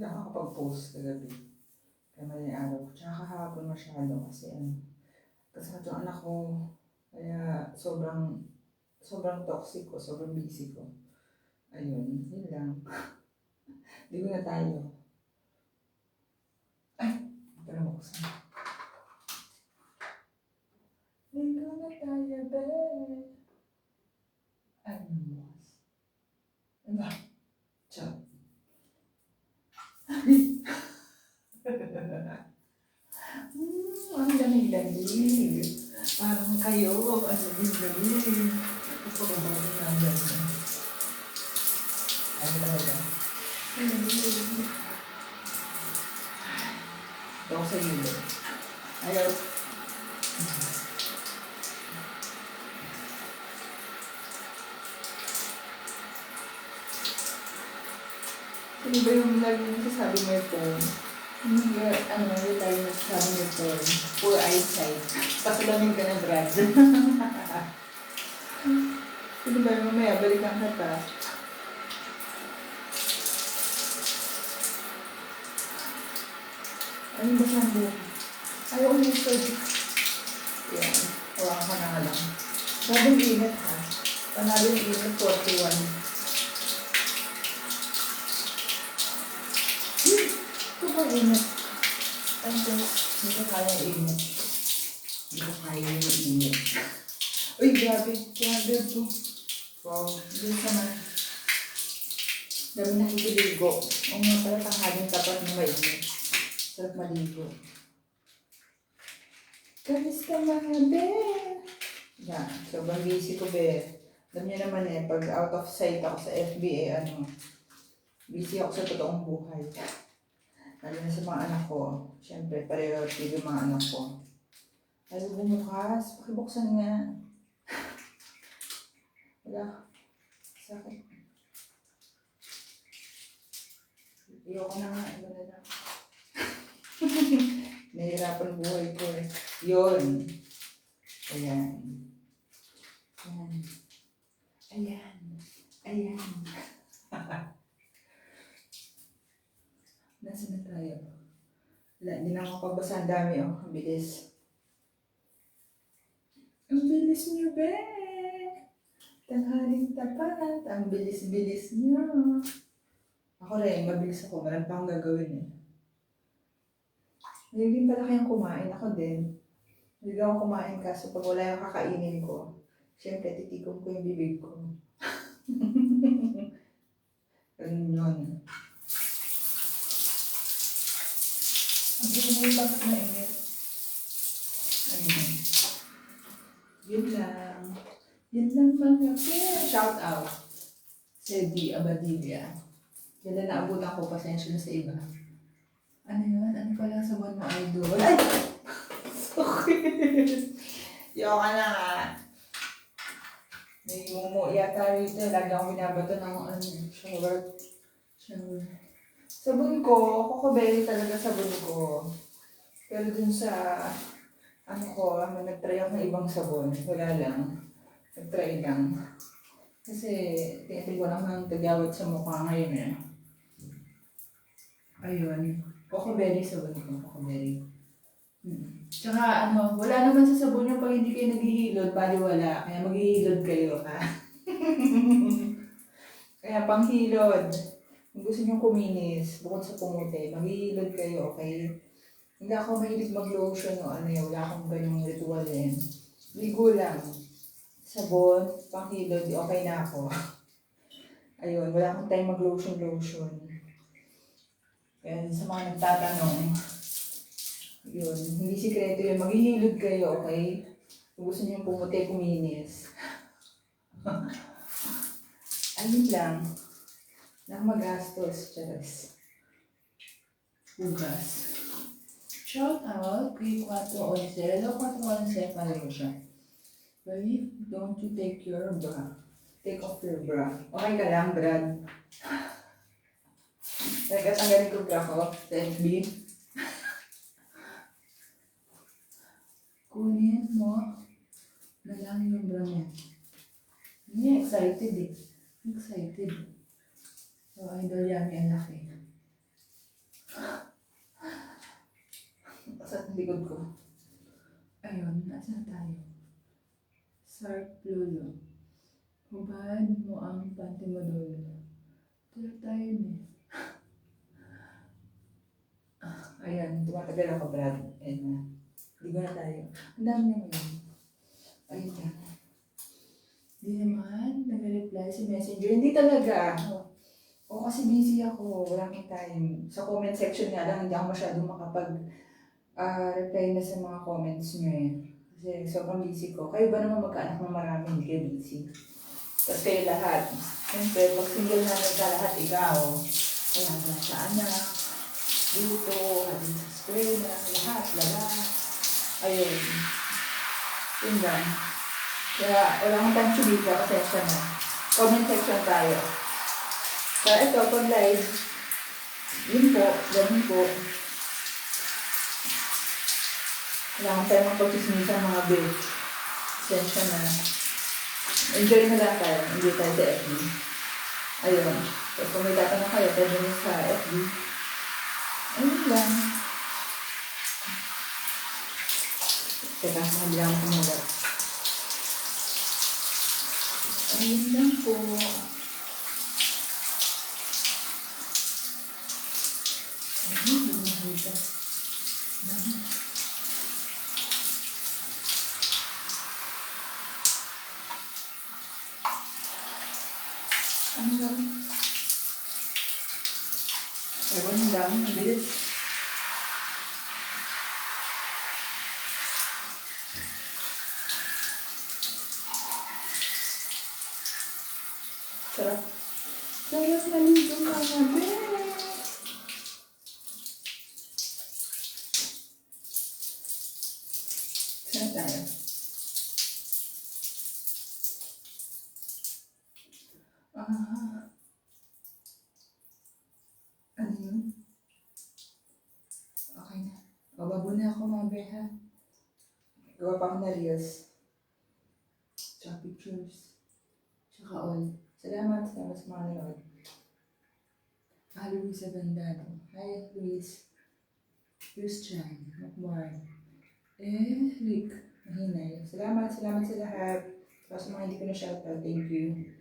nakakapag-post kagabi. Kaya mali araw. Tsaka kahapon masyado kasi kasama yung anak ko. Kaya sobrang toxic ko, sobrang busy ko. Ayun, yun lang. Di ko na tayo. Ay, para buksan. Di ko na tayo, be. Ay, namukas. Ano ba? Ciao. Ang lamig-lamig. Parang kayo, ang lamig-lamig. Gusto ko ba rin ang lamig? Ay, talaga. Ang lamig-lamig. Ito ko sa iyo. Ayaw. Ano ba yung lagi mo sasabi mo yung phone? Yung tayo nasasabi mo yung phone? Poor eyesight. Pakilamig ka na, Brad. Ano ba yung mamaya? Balikan ka pa. Ano ba siyang buhok? Ayaw umusod. Yan. Hawakan ka na nga lang. Bagong init ha. Panalo yung init 41. Ito ba init? Ay, hindi ko kaya init. Hindi ko kaya yung init. Uy, grabe. Grabe ito. Wow. Doon sa man. Dami nakikiligo. O nga pala tanghaling tapat na mainit. Sarap maligo. Kamis ka mga be. Yan. Sobrang busy ko be. Alam niyo naman pag out of sight ako sa FBA, busy ako sa totoong buhay. Lalo na sa mga anak ko. Siyempre, priority yung mga anak ko. Ayaw bumukas. Pakibuksan nga. Wala. Sakit. Ayoko na nga. Iba na lang. Nahihirapan buhay ko eh. Yun. Ayan. Ayan. Ayan. Ayan. Nasaan na tayo? Wala, hindi na ako pagbasa. Ang dami oh. Ang bilis. Ang bilis niyo, be! Tanghaling tapat. Ang bilis-bilis niyo. Ako rin, mabilis ako. Marami pa akong gagawin eh. Hindi din pala kayong kumain. Ako din. Hindi ako kumain kaso pag wala yung kakainin ko, siyempre titikong ko yung bibig ko. Ganun yun. Ang init, bakit mainit? Ayun. Yun lang. Yun lang mga kaya. Shout out. Sedi Abadilla. Kailan naabutan ko, pasensya na sa iba. Ano yun? Ano pala sa buwan mo, idol? Ay! Sorry. Yoka na nga. May mumu yata rito. Lagi akong binabato ng shower. Sabon ko, Coco talaga sabon ko. Pero dun sa, nag-try ako ng ibang sabon. Wala lang. Nag-try lang. Kasi, tinatig ko lang ng tagawat sa mukha ngayon eh. Ayun. Coco sabon ko. Coco. Tsaka wala naman sa sabon yung pag hindi kayo naghihilod, baliwala. Kaya maghihilod kayo, ha? Kaya panghilod. Kung gusto nyo kuminis, bukod sa pumuti, maghihilod kayo, okay? Hindi ako mahilig mag-lotion o wala akong ganyang ritual yan. Ligo lang. Sabon, panghilod, okay na ako. Ayun, wala akong time mag-lotion. Kaya sa mga nagtatanong, yun, hindi sikreto yun. Maghihilod kayo, okay? Kung gusto niyo pumuti, kuminis. Ayun lang. Nang magastos, charas. Bugas. Shout out kay 411. Hello, 411. Paano siya? Babe, don't you take your bra. Take off your bra. Okay ka lang, Brad? Nagkatanggalin ko bra ko sa FB. Kunin mo na lang yung bra niya. Hindi, excited eh. Excited. So, idol yan, may anak eh. Sa likod ko. Ayun, nasa tayo? Sarp Lolo. Hubad mo ang panty mo doon. Tira tayo eh. Ayan, tumatagal ako, Brad. Ayan na. Ligo na tayo. Ang dami naman yun. Ayun na. Hindi naman, nag-reply si Messenger. Hindi talaga. O kasi busy ako. Wala akong time. Sa comment section nga lang, hindi ako masyadong reply na sa mga comments nyo eh. Kasi sobrang busy ko. Kayo ba naman magkaanak ng marami, hindi kayo busy? Tapos kayo lahat. Siyempre, pag single namin ka lahat, ikaw. Wala ka na sa anak. Dito, habang sa eskwela, lahat, lahat. Ayun. Yun lang. Kaya wala akong time sumika, pasensya na. Comment section tayo. Kaya ito, pag live, yun po, ganun po. Wala akong time magpapichismisan mga bitch. Pasensya na. Enjoy na lang tayo, enjoy tayo sa FB. Ayun. So, kung may tatanong kayo, pwede nyo sa FB. Ayun lang. Teka, mabilang ko muna. Ayun lang po. Ayun, nakita. Ano lang? Ewan lang, ang bilis. Sarap. Sarap naligo mga bitch. Saan tayo? Ano yun? Okay na. Bababo na ako mga beha. Gawa pa ako na reels. Tsaka pictures. Tsaka all. Salamat sa mga nanood. Luis Abandado. Hi, Luis. Christian. Macmar. Rick. Mahinay. Salamat sa lahat. Para sa mga hindi ko na shoutout. Thank you.